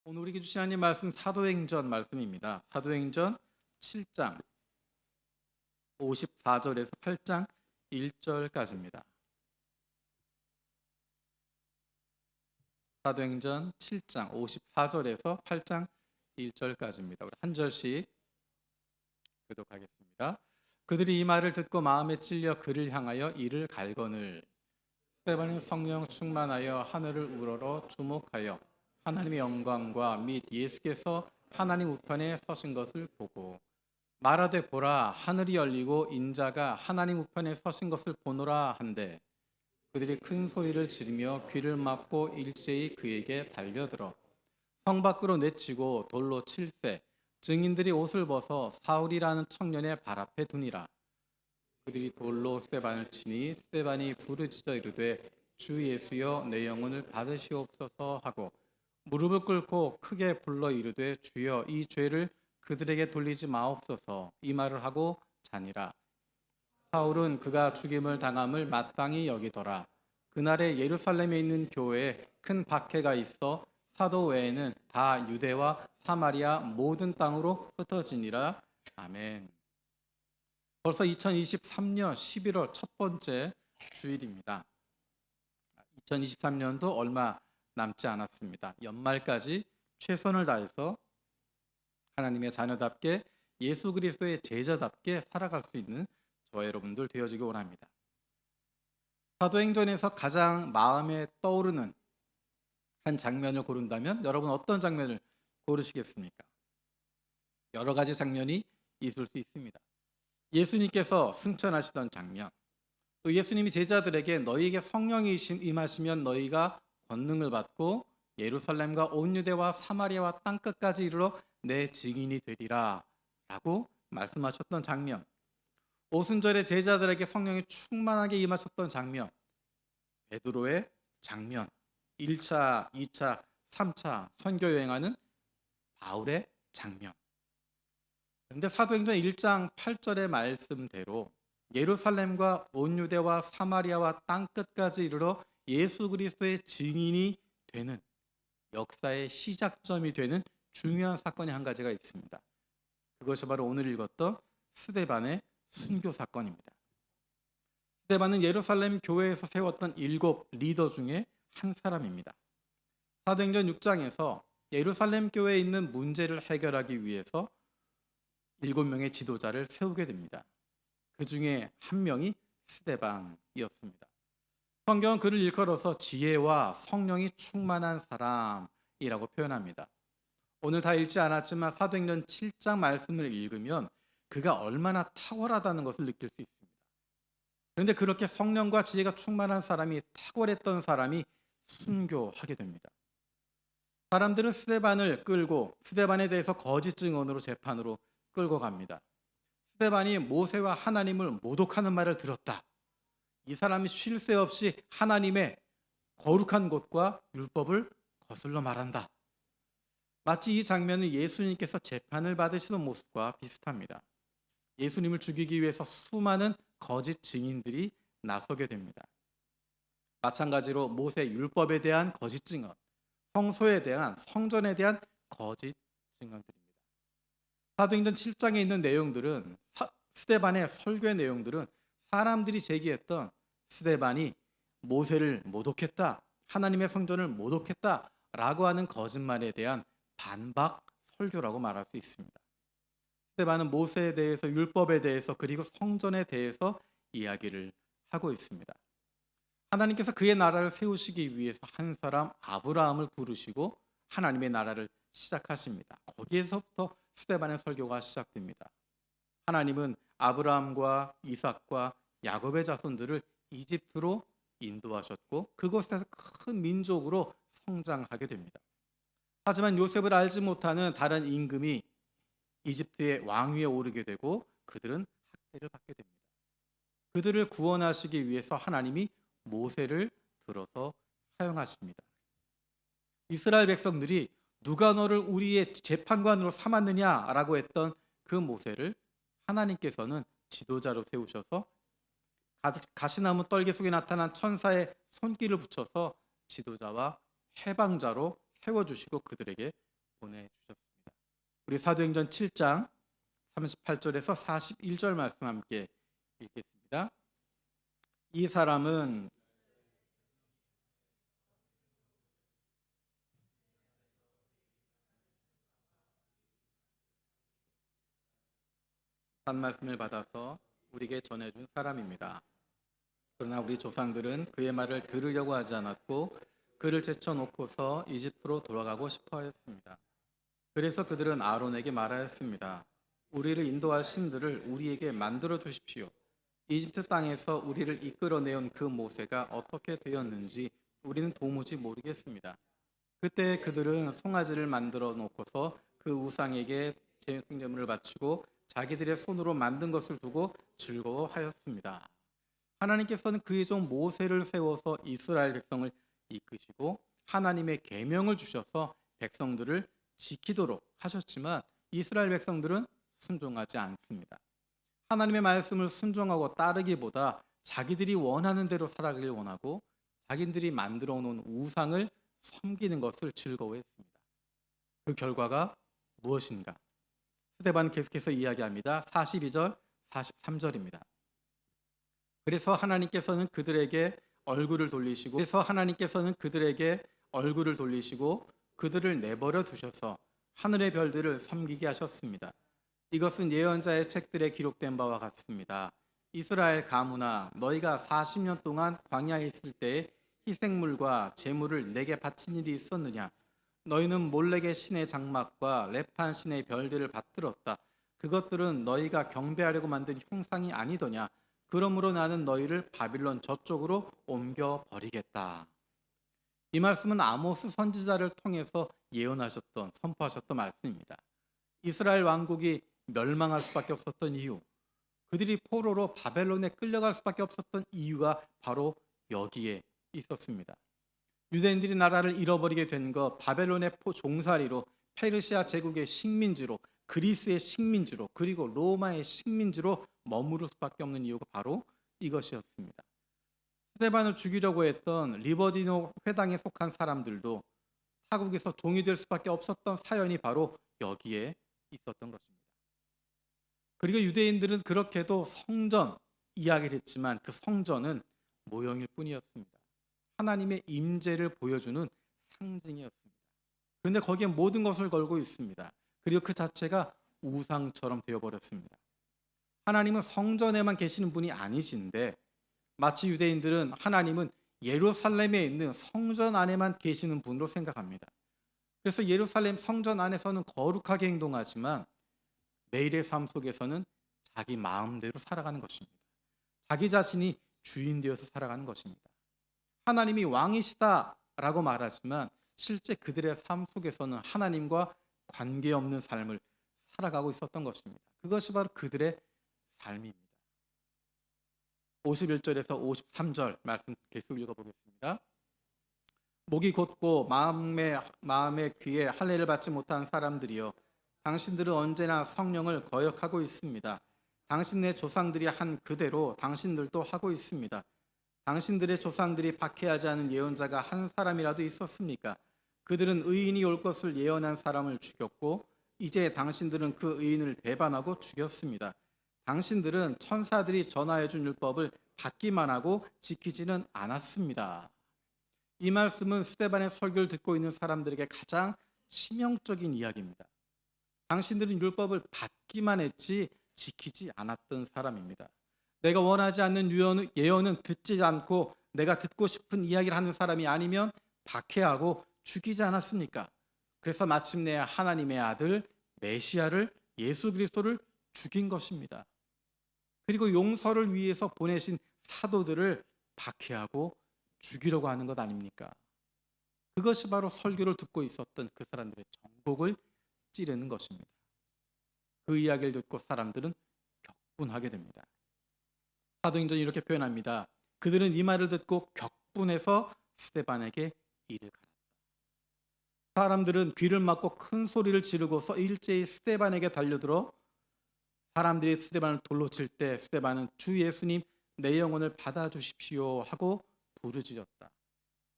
오늘 우리에게 주신 하나님 말씀 사도행전 말씀입니다. 사도행전 7장 54절에서 8장 1절까지입니다. 사도행전 7장 54절에서 8장 1절까지입니다. 우리 한 절씩 교독하겠습니다. 그들이 이 말을 듣고 마음에 찔려 그를 향하여 이를 갈거늘 스데반이 성령 충만하여 하늘을 우러러 주목하여 하나님의 영광과 및 예수께서 하나님 우편에 서신 것을 보고 말하되 보라 하늘이 열리고 인자가 하나님 우편에 서신 것을 보노라 한데 그들이 큰 소리를 지르며 귀를 막고 일제히 그에게 달려들어 성 밖으로 내치고 돌로 칠세 증인들이 옷을 벗어 사울이라는 청년의 발 앞에 두니라. 그들이 돌로 스데반을 치니 스데반이 부르짖어 이르되 주 예수여 내 영혼을 받으시옵소서 하고 무릎을 꿇고 크게 불러 이르되 주여 이 죄를 그들에게 돌리지 마옵소서 이 말을 하고 자니라. 사울은 그가 죽임을 당함을 마땅히 여기더라. 그날에 예루살렘에 있는 교회에 큰 박해가 있어 사도 외에는 다 유대와 사마리아 모든 땅으로 흩어지니라. 아멘. 벌써 2023년 11월 첫 번째 주일입니다. 2023년도 얼마 남지 않았습니다. 연말까지 최선을 다해서 하나님의 자녀답게 예수 그리스도의 제자답게 살아갈 수 있는 저와 여러분들 되어지기 원합니다. 사도행전에서 가장 마음에 떠오르는 한 장면을 고른다면 여러분 어떤 장면을 고르시겠습니까? 여러 가지 장면이 있을 수 있습니다. 예수님께서 승천하시던 장면, 또 예수님이 제자들에게 너희에게 성령이 임하시면 너희가 권능을 받고 예루살렘과 온 유대와 사마리아와 땅끝까지 이르러 내 증인이 되리라 라고 말씀하셨던 장면, 오순절에 제자들에게 성령이 충만하게 임하셨던 장면, 베드로의 장면, 1차, 2차, 3차 선교 여행하는 바울의 장면. 그런데 사도행전 1장 8절의 말씀대로 예루살렘과 온 유대와 사마리아와 땅끝까지 이르러 예수 그리스도의 증인이 되는 역사의 시작점이 되는 중요한 사건이 한 가지가 있습니다. 그것이 바로 오늘 읽었던 스데반의 순교 사건입니다. 스데반은 예루살렘 교회에서 세웠던 7 리더 중에 한 사람입니다. 사도행전 6장에서 예루살렘 교회에 있는 문제를 해결하기 위해서 7명의 지도자를 세우게 됩니다. 그 중에 한 명이 스데반이었습니다. 성경은 그를 일컬어서 지혜와 성령이 충만한 사람이라고 표현합니다. 오늘 다 읽지 않았지만 사도행전 7장 말씀을 읽으면 그가 얼마나 탁월하다는 것을 느낄 수 있습니다. 그런데 그렇게 성령과 지혜가 충만한 사람이, 탁월했던 사람이 순교하게 됩니다. 사람들은 스데반을 끌고 스데반에 대해서 거짓 증언으로 재판으로 끌고 갑니다. 스데반이 모세와 하나님을 모독하는 말을 들었다. 이 사람이 쉴 새 없이 하나님의 거룩한 곳과 율법을 거슬러 말한다. 마치 이 장면은 예수님께서 재판을 받으시는 모습과 비슷합니다. 예수님을 죽이기 위해서 수많은 거짓 증인들이 나서게 됩니다. 마찬가지로 모세 율법에 대한 거짓 증언, 성소에 대한, 성전에 대한 거짓 증언들입니다. 사도행전 7장에 있는 내용들은, 스데반의 설교의 내용들은 사람들이 제기했던 스데반이 모세를 모독했다, 하나님의 성전을 모독했다라고 하는 거짓말에 대한 반박 설교라고 말할 수 있습니다. 스데반은 모세에 대해서, 율법에 대해서, 그리고 성전에 대해서 이야기를 하고 있습니다. 하나님께서 그의 나라를 세우시기 위해서 한 사람 아브라함을 부르시고 하나님의 나라를 시작하십니다. 거기에서부터 스데반의 설교가 시작됩니다. 하나님은 아브라함과 이삭과 야곱의 자손들을 이집트로 인도하셨고 그곳에서 큰 민족으로 성장하게 됩니다. 하지만 요셉을 알지 못하는 다른 임금이 이집트의 왕위에 오르게 되고 그들은 학대를 받게 됩니다. 그들을 구원하시기 위해서 하나님이 모세를 들어서 사용하십니다. 이스라엘 백성들이 누가 너를 우리의 재판관으로 삼았느냐라고 했던 그 모세를 하나님께서는 지도자로 세우셔서 가시나무 떨기 속에 나타난 천사의 손길을 붙여서 지도자와 해방자로 세워주시고 그들에게 보내주셨습니다. 우리 사도행전 7장 38절에서 41절 말씀 함께 읽겠습니다. 이 사람은 한 말씀을 받아서 우리에게 전해준 사람입니다. 그러나 우리 조상들은 그의 말을 들으려고 하지 않았고 그를 제쳐놓고서 이집트로 돌아가고 싶어 했습니다. 그래서 그들은 아론에게 말하였습니다. 우리를 인도할 신들을 우리에게 만들어 주십시오. 이집트 땅에서 우리를 이끌어내온 그 모세가 어떻게 되었는지 우리는 도무지 모르겠습니다. 그때 그들은 송아지를 만들어 놓고서 그 우상에게 제물을 바치고 자기들의 손으로 만든 것을 두고 즐거워하였습니다. 하나님께서는 그의 종 모세를 세워서 이스라엘 백성을 이끄시고 하나님의 계명을 주셔서 백성들을 지키도록 하셨지만 이스라엘 백성들은 순종하지 않습니다. 하나님의 말씀을 순종하고 따르기보다 자기들이 원하는 대로 살아가길 원하고 자기들이 만들어 놓은 우상을 섬기는 것을 즐거워했습니다. 그 결과가 무엇인가? 스데반 계속해서 이야기합니다. 42절, 43절입니다. 그래서 하나님께서는 그들에게 얼굴을 돌리시고 그들을 내버려 두셔서 하늘의 별들을 섬기게 하셨습니다. 이것은 예언자의 책들에 기록된 바와 같습니다. 이스라엘 가문아, 너희가 40년 동안 광야에 있을 때 희생물과 제물을 내게 바친 일이 있었느냐? 너희는 몰렉의 신의 장막과 레판 신의 별들을 받들었다. 그것들은 너희가 경배하려고 만든 형상이 아니더냐? 그러므로 나는 너희를 바빌론 저쪽으로 옮겨 버리겠다. 이 말씀은 아모스 선지자를 통해서 선포하셨던 말씀입니다. 이스라엘 왕국이 멸망할 수밖에 없었던 이유, 그들이 포로로 바벨론에 끌려갈 수밖에 없었던 이유가 바로 여기에 있었습니다. 유대인들이 나라를 잃어버리게 된 것, 바벨론의 종살이로, 페르시아 제국의 식민지로, 그리스의 식민지로, 그리고 로마의 식민지로 머무를 수밖에 없는 이유가 바로 이것이었습니다. 스데반을 죽이려고 했던 리버디노 회당에 속한 사람들도 타국에서 종이 될 수밖에 없었던 사연이 바로 여기에 있었던 것입니다. 그리고 유대인들은 그렇게도 성전 이야기를 했지만 그 성전은 모형일 뿐이었습니다. 하나님의 임재를 보여주는 상징이었습니다. 그런데 거기에 모든 것을 걸고 있습니다. 그리고 그 자체가 우상처럼 되어버렸습니다. 하나님은 성전에만 계시는 분이 아니신데 마치 유대인들은 하나님은 예루살렘에 있는 성전 안에만 계시는 분으로 생각합니다. 그래서 예루살렘 성전 안에서는 거룩하게 행동하지만 매일의 삶 속에서는 자기 마음대로 살아가는 것입니다. 자기 자신이 주인 되어서 살아가는 것입니다. 하나님이 왕이시다라고 말하지만 실제 그들의 삶 속에서는 하나님과 관계없는 삶을 살아가고 있었던 것입니다. 그것이 바로 그들의 삶입니다. 51절에서 53절 말씀 계속 읽어보겠습니다. 목이 곧고 마음의 귀에 할례를 받지 못한 사람들이여, 당신들은 언제나 성령을 거역하고 있습니다. 당신의 조상들이 한 그대로 당신들도 하고 있습니다. 당신들의 조상들이 박해하지 않은 예언자가 한 사람이라도 있었습니까? 그들은 의인이 올 것을 예언한 사람을 죽였고 이제 당신들은 그 의인을 배반하고 죽였습니다. 당신들은 천사들이 전하해 준 율법을 받기만 하고 지키지는 않았습니다. 이 말씀은 스데반의 설교를 듣고 있는 사람들에게 가장 치명적인 이야기입니다. 당신들은 율법을 받기만 했지 지키지 않았던 사람입니다. 내가 원하지 않는 예언은 듣지 않고 내가 듣고 싶은 이야기를 하는 사람이 아니면 박해하고 죽이지 않았습니까? 그래서 마침내 하나님의 아들 메시아를, 예수 그리스도를 죽인 것입니다. 그리고 용서를 위해서 보내신 사도들을 박해하고 죽이려고 하는 것 아닙니까? 그것이 바로 설교를 듣고 있었던 그 사람들의 정복을 찌르는 것입니다. 그 이야기를 듣고 사람들은 격분하게 됩니다. 사도행전이 이렇게 표현합니다. 그들은 이 말을 듣고 격분해서 스데반에게 이를 갈았다. 사람들은 귀를 막고 큰 소리를 지르고서 일제히 스데반에게 달려들어 사람들이 스데반을 돌로 칠 때 스데반은 주 예수님 내 영혼을 받아주십시오 하고 부르짖었다.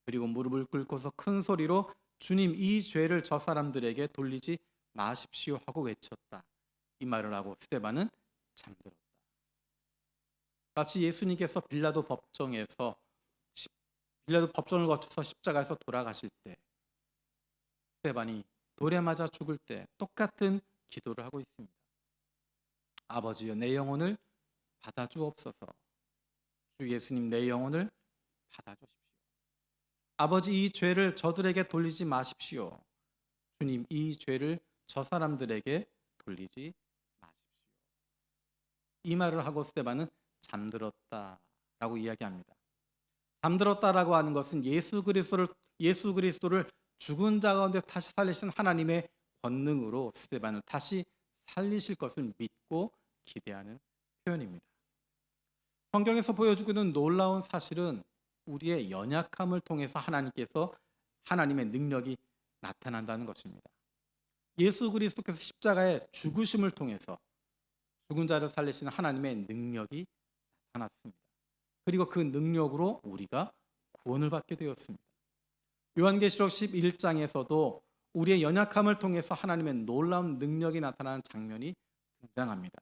그리고 무릎을 꿇고서 큰 소리로 주님 이 죄를 저 사람들에게 돌리지 마십시오 하고 외쳤다. 이 말을 하고 스데반은 잠들었다. 마치 예수님께서 빌라도 법정을 거쳐서 십자가에서 돌아가실 때 스데반이 돌에 맞아 죽을 때 똑같은 기도를 하고 있습니다. 아버지여 내 영혼을 받아주옵소서. 주 예수님 내 영혼을 받아주십시오. 아버지 이 죄를 저들에게 돌리지 마십시오. 주님 이 죄를 저 사람들에게 돌리지 마십시오. 이 말을 하고 스데반은 잠들었다라고 이야기합니다. 잠들었다라고 하는 것은 예수 그리스도를 죽은 자 가운데 다시 살리신 하나님의 권능으로 스데반을 다시 살리실 것을 믿고 기대하는 표현입니다. 성경에서 보여주고 있는 놀라운 사실은 우리의 연약함을 통해서 하나님의 능력이 나타난다는 것입니다. 예수 그리스도께서 십자가의 죽으심을 통해서 죽은 자를 살리시는 하나님의 능력이 나타났습니다. 그리고 그 능력으로 우리가 구원을 받게 되었습니다. 요한계시록 11장에서도 우리의 연약함을 통해서 하나님의 놀라운 능력이 나타나는 장면이 등장합니다.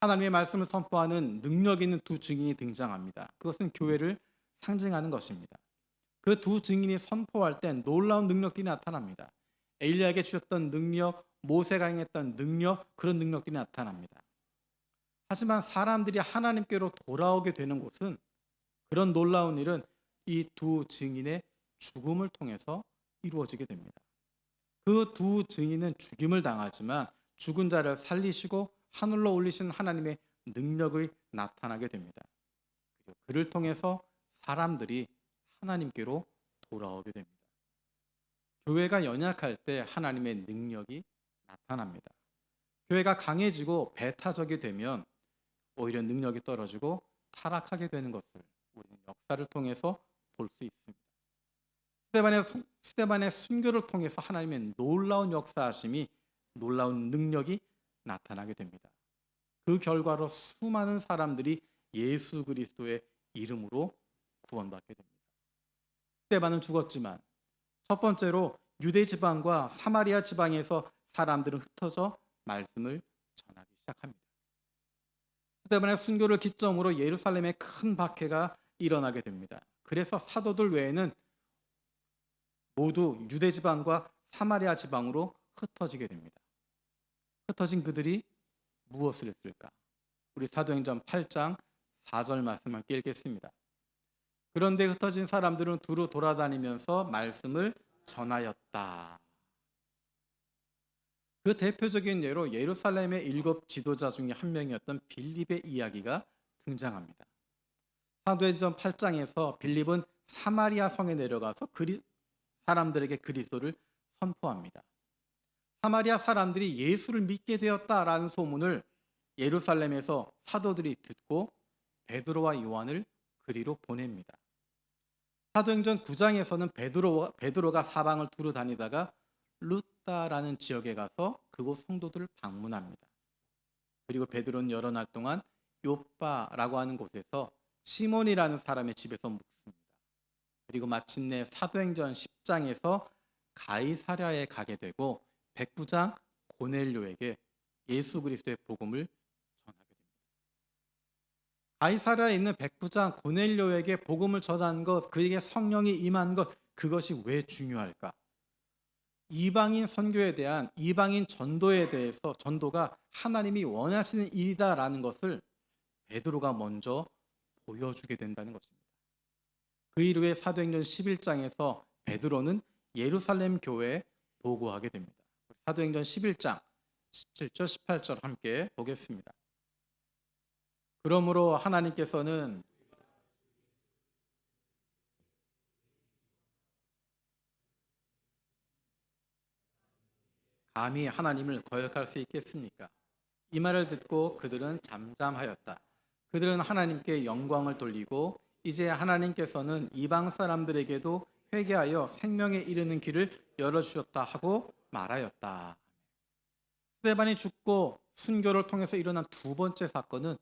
하나님의 말씀을 선포하는 능력 있는 두 증인이 등장합니다. 그것은 교회를 상징하는 것입니다. 그 두 증인이 선포할 때 놀라운 능력들이 나타납니다. 엘리야에게 주셨던 능력, 모세가 행했던 능력, 그런 능력들이 나타납니다. 하지만 사람들이 하나님께로 돌아오게 되는 곳은 그런 놀라운 일은 이 두 증인의 죽음을 통해서 이루어지게 됩니다. 그 두 증인은 죽임을 당하지만 죽은 자를 살리시고 하늘로 올리신 하나님의 능력이 나타나게 됩니다. 그리고 그를 통해서 사람들이 하나님께로 돌아오게 됩니다. 교회가 연약할 때 하나님의 능력이 나타납니다. 교회가 강해지고 배타적이 되면 오히려 능력이 떨어지고 타락하게 되는 것을 우리는 역사를 통해서 볼 수 있습니다. 스데반의 순교를 통해서 하나님의 놀라운 역사하심이, 놀라운 능력이 나타나게 됩니다. 그 결과로 수많은 사람들이 예수 그리스도의 이름으로 구원받게 됩니다. 스데반은 죽었지만 첫 번째로 유대 지방과 사마리아 지방에서 사람들은 흩어져 말씀을 전하기 시작합니다. 스데반의 순교를 기점으로 예루살렘에 큰 박해가 일어나게 됩니다. 그래서 사도들 외에는 모두 유대 지방과 사마리아 지방으로 흩어지게 됩니다. 흩어진 그들이 무엇을 했을까? 우리 사도행전 8장 4절 말씀을 읽겠습니다. 그런데 흩어진 사람들은 두루 돌아다니면서 말씀을 전하였다. 그 대표적인 예로 예루살렘의 7 지도자 중에 한 명이었던 빌립의 이야기가 등장합니다. 사도행전 8장에서 빌립은 사마리아 성에 내려가서 사람들에게 그리스도를 선포합니다. 사마리아 사람들이 예수를 믿게 되었다라는 소문을 예루살렘에서 사도들이 듣고 베드로와 요한을 그리로 보냅니다. 사도행전 9장에서는 베드로가 사방을 두루 다니다가 루따라는 지역에 가서 그곳 성도들을 방문합니다. 그리고 베드로는 여러 날 동안 요빠라고 하는 곳에서 시몬이라는 사람의 집에서 묵습니다. 그리고 마침내 사도행전 10장에서 가이사랴에 가게 되고 백부장 고넬료에게 예수 그리스도의 복음을 전하게 됩니다. 가이사랴에 있는 백부장 고넬료에게 복음을 전한 것, 그에게 성령이 임한 것, 그것이 왜 중요할까? 이방인 선교에 대한, 이방인 전도에 대해서, 전도가 하나님이 원하시는 일이다라는 것을 베드로가 먼저 보여주게 된다는 것입니다. 그 이후에 사도행전 11장에서 베드로는 예루살렘 교회에 보고하게 됩니다. 사도행전 11장 17절 18절 함께 보겠습니다. 그러므로 하나님께서는 감히 하나님을 거역할 수 있겠습니까? 이 말을 듣고 그들은 잠잠하였다. 그들은 하나님께 영광을 돌리고 이제 하나님께서는 이방 사람들에게도 회개하여 생명에 이르는 길을 열어주셨다 하고 말하였다. 스데반이 죽고 순교를 통해서 일어난 두 번째 사건은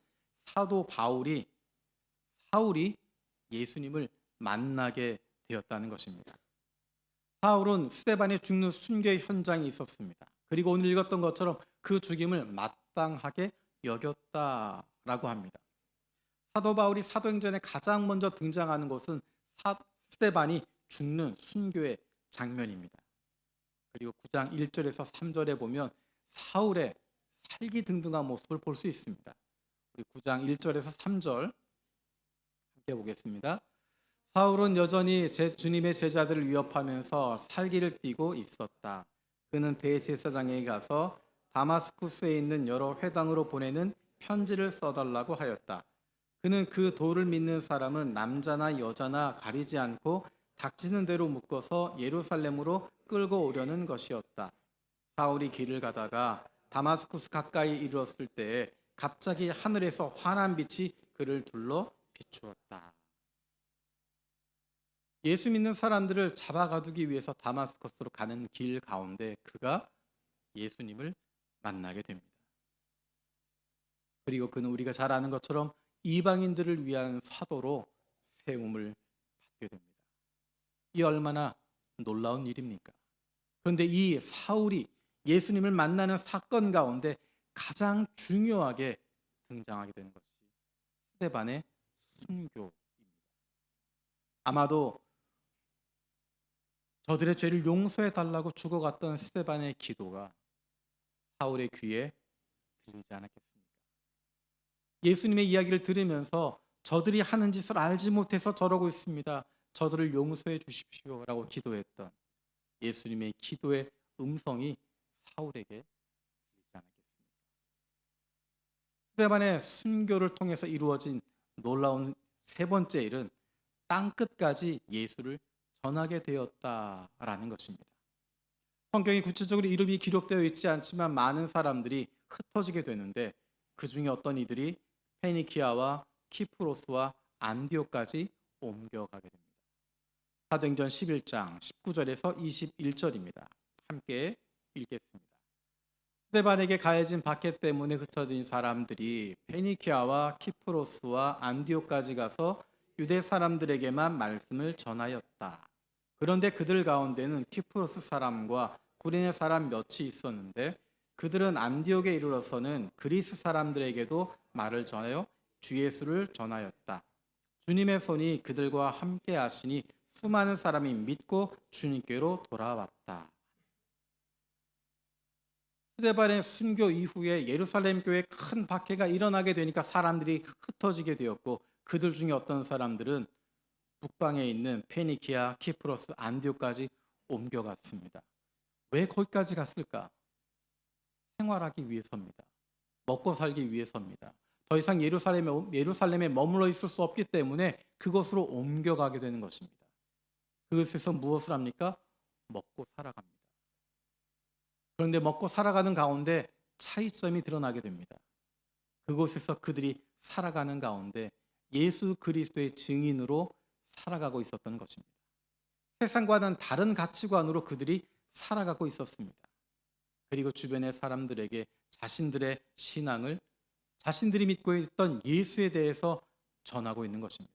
사도 사울이 예수님을 만나게 되었다는 것입니다. 사울은 스데반의 죽는 순교의 현장이 있었습니다. 그리고 오늘 읽었던 것처럼 그 죽임을 마땅하게 여겼다라고 합니다. 사도 바울이 사도행전에 가장 먼저 등장하는 것은 스데반이 죽는 순교의 장면입니다. 그리고 9장 1절에서 3절에 보면 사울의 살기등등한 모습을 볼 수 있습니다. 우리 9장 1절에서 3절 함께 보겠습니다. 사울은 여전히 주님의 제자들을 위협하면서 살기를 띠고 있었다. 그는 대제사장에게 가서 다마스쿠스에 있는 여러 회당으로 보내는 편지를 써달라고 하였다. 그는 그 도를 믿는 사람은 남자나 여자나 가리지 않고 닥치는 대로 묶어서 예루살렘으로 끌고 오려는 것이었다. 사울이 길을 가다가 다마스쿠스 가까이 이르렀을 때에 갑자기 하늘에서 환한 빛이 그를 둘러 비추었다. 예수 믿는 사람들을 잡아가두기 위해서 다마스커스로 가는 길 가운데 그가 예수님을 만나게 됩니다. 그리고 그는 우리가 잘 아는 것처럼 이방인들을 위한 사도로 세움을 받게 됩니다. 이 얼마나 놀라운 일입니까? 그런데 이 사울이 예수님을 만나는 사건 가운데 가장 중요하게 등장하게 되는 것이 스데반의 순교입니다. 아마도 저들의 죄를 용서해 달라고 죽어갔던 스데반의 기도가 사울의 귀에 들리지 않았겠습니까? 예수님의 이야기를 들으면서 저들이 하는 짓을 알지 못해서 저러고 있습니다. 저들을 용서해 주십시오라고 기도했던 예수님의 기도의 음성이 사울에게 들리지 않았겠습니까? 스데반의 순교를 통해서 이루어진 놀라운 세 번째 일은 땅끝까지 예수를 전하게 되었다라는 것입니다. 성경에 구체적으로 이름이 기록되어 있지 않지만 많은 사람들이 흩어지게 되는데 그 중에 어떤 이들이 페니키아와 키프로스와 안디옥까지 옮겨가게 됩니다. 사도행전 11장 19절에서 21절입니다. 함께 읽겠습니다. 스데반에게 가해진 박해 때문에 흩어진 사람들이 페니키아와 키프로스와 안디옥까지 가서 유대 사람들에게만 말씀을 전하였다. 그런데 그들 가운데는 키프로스 사람과 구레네 사람 몇이 있었는데 그들은 안디옥에 이르러서는 그리스 사람들에게도 말을 전하여 주 예수를 전하였다. 주님의 손이 그들과 함께 하시니 수많은 사람이 믿고 주님께로 돌아왔다. 스데반의 순교 이후에 예루살렘 교회에 큰 박해가 일어나게 되니까 사람들이 흩어지게 되었고 그들 중에 어떤 사람들은 북방에 있는 페니키아, 키프로스, 안디옥까지 옮겨갔습니다. 왜 거기까지 갔을까? 생활하기 위해서입니다. 먹고 살기 위해서입니다. 더 이상 예루살렘에 머물러 있을 수 없기 때문에 그곳으로 옮겨가게 되는 것입니다. 그곳에서 무엇을 합니까? 먹고 살아갑니다. 그런데 먹고 살아가는 가운데 차이점이 드러나게 됩니다. 그곳에서 그들이 살아가는 가운데 예수 그리스도의 증인으로 살아가고 있었던 것입니다. 세상과는 다른 가치관으로 그들이 살아가고 있었습니다. 그리고 주변의 사람들에게 자신들의 신앙을 자신들이 믿고 있던 예수에 대해서 전하고 있는 것입니다.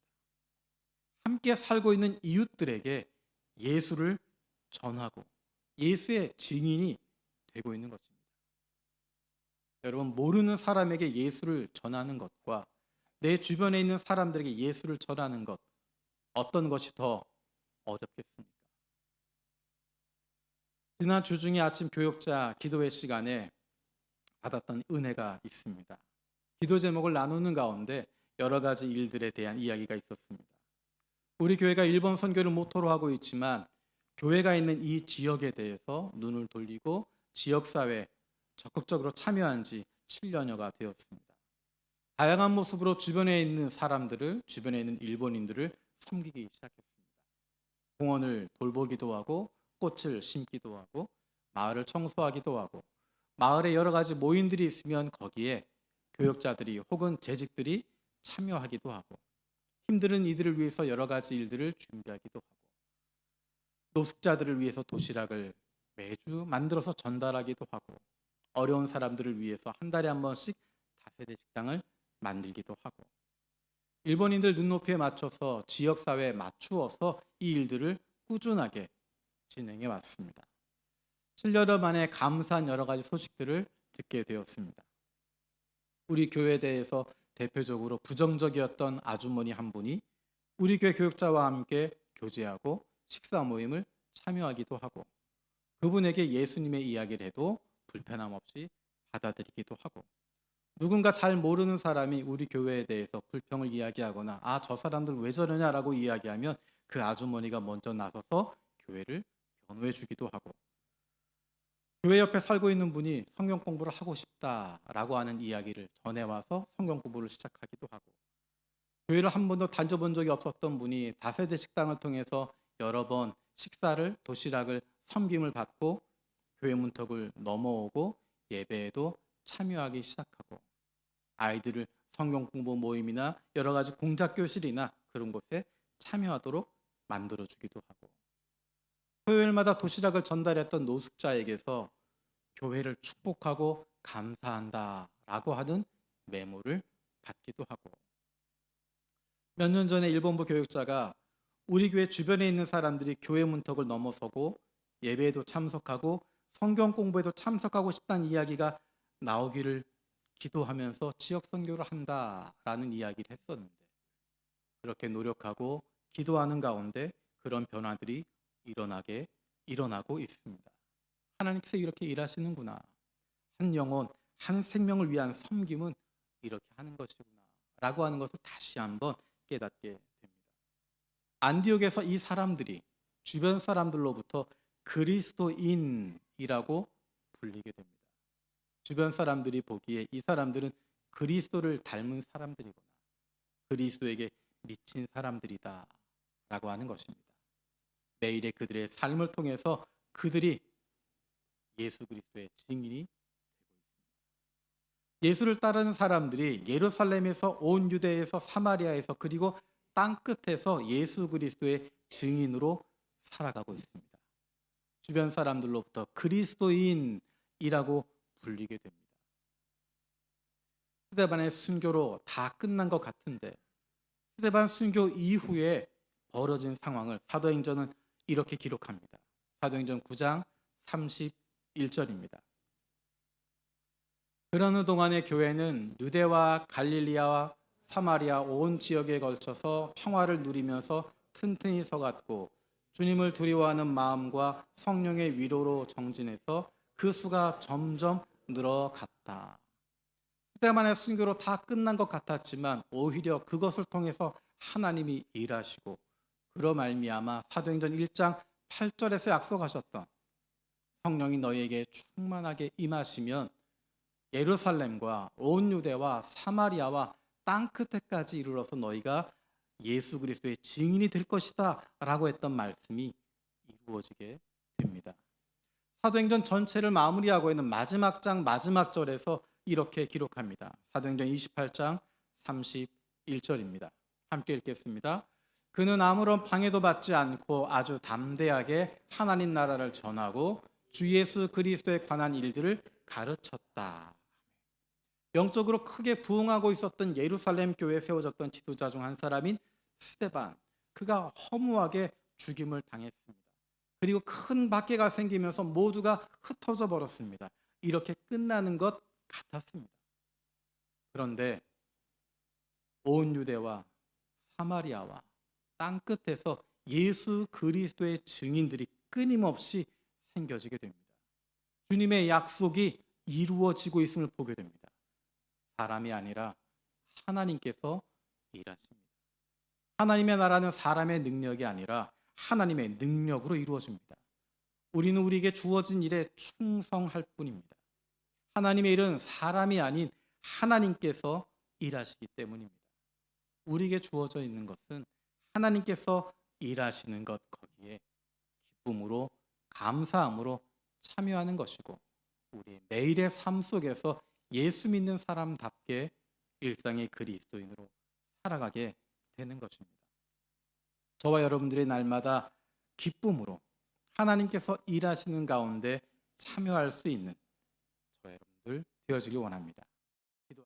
함께 살고 있는 이웃들에게 예수를 전하고 예수의 증인이 되고 있는 것입니다. 여러분, 모르는 사람에게 예수를 전하는 것과 내 주변에 있는 사람들에게 예수를 전하는 것, 어떤 것이 더 어렵겠습니까? 지난 주중에 아침 교역자 기도회 시간에 받았던 은혜가 있습니다. 기도 제목을 나누는 가운데 여러 가지 일들에 대한 이야기가 있었습니다. 우리 교회가 일본 선교를 모토로 하고 있지만 교회가 있는 이 지역에 대해서 눈을 돌리고 지역사회에 적극적으로 참여한 지 7년여가 되었습니다. 다양한 모습으로 주변에 있는 사람들을, 주변에 있는 일본인들을 섬기기 시작했습니다. 공원을 돌보기도 하고 꽃을 심기도 하고 마을을 청소하기도 하고 마을에 여러 가지 모임들이 있으면 거기에 교역자들이 혹은 재직들이 참여하기도 하고 힘든 이들을 위해서 여러 가지 일들을 준비하기도 하고 노숙자들을 위해서 도시락을 매주 만들어서 전달하기도 하고 어려운 사람들을 위해서 한 달에 한 번씩 다세대 식당을 만들기도 하고 일본인들 눈높이에 맞춰서 지역사회에 맞추어서 이 일들을 꾸준하게 진행해 왔습니다. 7년여 만에 감사한 여러 가지 소식들을 듣게 되었습니다. 우리 교회에 대해서 대표적으로 부정적이었던 아주머니 한 분이 우리 교회 교육자와 함께 교제하고 식사 모임을 참여하기도 하고, 그분에게 예수님의 이야기를 해도 불편함 없이 받아들이기도 하고, 누군가 잘 모르는 사람이 우리 교회에 대해서 불평을 이야기하거나 저 사람들 왜 저러냐라고 이야기하면 그 아주머니가 먼저 나서서 교회를 변호해 주기도 하고, 교회 옆에 살고 있는 분이 성경 공부를 하고 싶다라고 하는 이야기를 전해와서 성경 공부를 시작하기도 하고, 교회를 한 번도 다녀본 적이 없었던 분이 다세대 식당을 통해서 여러 번 식사를, 도시락을, 섬김을 받고 교회 문턱을 넘어오고 예배에도 참여하기 시작하고, 아이들을 성경 공부 모임이나 여러 가지 공작 교실이나 그런 곳에 참여하도록 만들어주기도 하고, 토요일마다 도시락을 전달했던 노숙자에게서 교회를 축복하고 감사한다라고 하는 메모를 받기도 하고, 몇 년 전에 일본부 교육자가 우리 교회 주변에 있는 사람들이 교회 문턱을 넘어서고 예배에도 참석하고 성경 공부에도 참석하고 싶다는 이야기가 나오기를 기도하면서 지역 선교를 한다라는 이야기를 했었는데, 그렇게 노력하고 기도하는 가운데 그런 변화들이 일어나고 있습니다. 하나님께서 이렇게 일하시는구나. 한 영혼, 한 생명을 위한 섬김은 이렇게 하는 것이구나 라고 하는 것을 다시 한번 깨닫게 됩니다. 안디옥에서 이 사람들이 주변 사람들로부터 그리스도인이라고 불리게 됩니다. 주변 사람들이 보기에 이 사람들은 그리스도를 닮은 사람들이거나 그리스도에게 미친 사람들이다 라고 하는 것입니다. 매일의 그들의 삶을 통해서 그들이 예수 그리스도의 증인이 되고 있습니다. 예수를 따르는 사람들이 예루살렘에서 온 유대에서 사마리아에서 그리고 땅끝에서 예수 그리스도의 증인으로 살아가고 있습니다. 주변 사람들로부터 그리스도인이라고 불리게 됩니다. 스데반의 순교로 다 끝난 것 같은데, 스데반 순교 이후에 벌어진 상황을 사도행전은 이렇게 기록합니다. 사도행전 9장 31절입니다. 그러는 동안의 교회는 유대와 갈릴리아와 사마리아 온 지역에 걸쳐서 평화를 누리면서 튼튼히 서갔고, 주님을 두려워하는 마음과 성령의 위로로 정진해서 그 수가 점점 늘어갔다. 스데반의 순교로 다 끝난 것 같았지만 오히려 그것을 통해서 하나님이 일하시고, 그로 말미암아 사도행전 1장 8절에서 약속하셨던 성령이 너희에게 충만하게 임하시면 예루살렘과 온 유대와 사마리아와 땅끝에까지 이르러서 너희가 예수 그리스도의 증인이 될 것이다 라고 했던 말씀이 이루어지게 됩니다. 사도행전 전체를 마무리하고 있는 마지막 장 마지막 절에서 이렇게 기록합니다. 사도행전 28장 31절입니다. 함께 읽겠습니다. 그는 아무런 방해도 받지 않고 아주 담대하게 하나님 나라를 전하고 주 예수 그리스도에 관한 일들을 가르쳤다. 영적으로 크게 부흥하고 있었던 예루살렘 교회에 세워졌던 지도자 중 한 사람인 스데반, 그가 허무하게 죽임을 당했습니다. 그리고 큰 박해가 생기면서 모두가 흩어져 버렸습니다. 이렇게 끝나는 것 같았습니다. 그런데 온 유대와 사마리아와 땅끝에서 예수 그리스도의 증인들이 끊임없이 생겨지게 됩니다. 주님의 약속이 이루어지고 있음을 보게 됩니다. 사람이 아니라 하나님께서 일하십니다. 하나님의 나라는 사람의 능력이 아니라 하나님의 능력으로 이루어집니다. 우리는 우리에게 주어진 일에 충성할 뿐입니다. 하나님의 일은 사람이 아닌 하나님께서 일하시기 때문입니다. 우리에게 주어져 있는 것은 하나님께서 일하시는 것, 거기에 기쁨으로 감사함으로 참여하는 것이고, 우리 매일의 삶 속에서 예수 믿는 사람답게 일상의 그리스도인으로 살아가게 되는 것입니다. 저와 여러분들의 날마다 기쁨으로 하나님께서 일하시는 가운데 참여할 수 있는 저와 여러분들 되어지길 원합니다.